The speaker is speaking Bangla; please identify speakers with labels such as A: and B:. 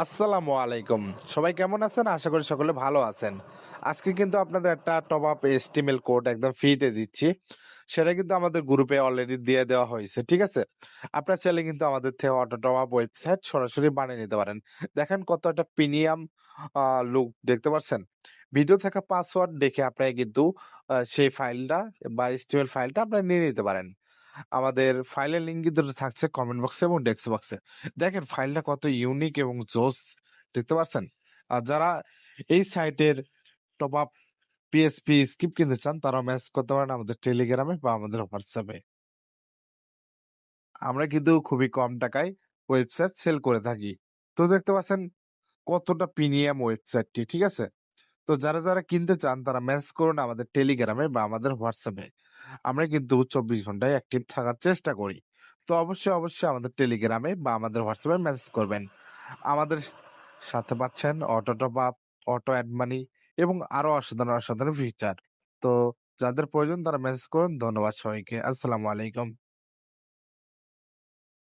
A: আসসালামু আলাইকুম। সবাই কেমন আছেন? আশা করি সকলে ভালো আছেন। আজকে কিন্তু আপনাদের একটা টপ আপ HTML কোড একদম ফ্রিতে দিচ্ছি। সেটা কিন্তু আমাদের গ্রুপে অলরেডি দিয়ে দেওয়া হয়েছে। ঠিক আছে? আপনারা চাইলে কিন্তু আমাদের থেকে অটো টপ আপ ওয়েবসাইট সরাসরি বানিয়ে নিতে পারেন। দেখেন কত একটা প্রিমিয়াম আ লুক দেখতে পাচ্ছেন? ভিডিও থাকা পাসওয়ার্ড দেখে আপনারা কিন্তু সেই ফাইলটা বা HTML ফাইলটা আপনারা নিয়ে নিতে পারেন। আমাদের ফাইলের লিঙ্ক কিন্তু থাকছে কমেন্ট বক্সে এবং টেক্সট বক্সে। দেখেন ফাইলটা কত ইউনিক এবং জোস দেখতে পাচ্ছেন? আর যারা এই সাইটের টপ আপ PHP স্ক্রিপ্ট কিনতে চান তারা মেসেজ করতে পারেন আমাদের টেলিগ্রামে বা আমাদের হোয়াটসঅ্যাপে। আমরা কিন্তু খুবই কম টাকায় ওয়েবসাইট সেল করে থাকি। তো দেখতে পাচ্ছেন কতটা প্রিমিয়াম ওয়েবসাইটটি, ঠিক আছে? তো যারা কিনতে চান তারা মেসেজ করুন আমাদের টেলিগ্রামে বা আমাদের হোয়াটসঅ্যাপে। আমরা কিন্তু ২৪ ঘন্টায় অ্যাক্টিভ থাকার চেষ্টা করি। তো অবশ্যই আমাদের টেলিগ্রামে বা আমাদের হোয়াটসঅ্যাপে মেসেজ করবেন। আমাদের সাথে পাচ্ছেন auto top up, auto add money এবং আরো অসাধারণ ফিচার। তো যাদের প্রয়োজন তারা মেসেজ করুন। ধন্যবাদ সবাইকে। আসসালামু আলাইকুম।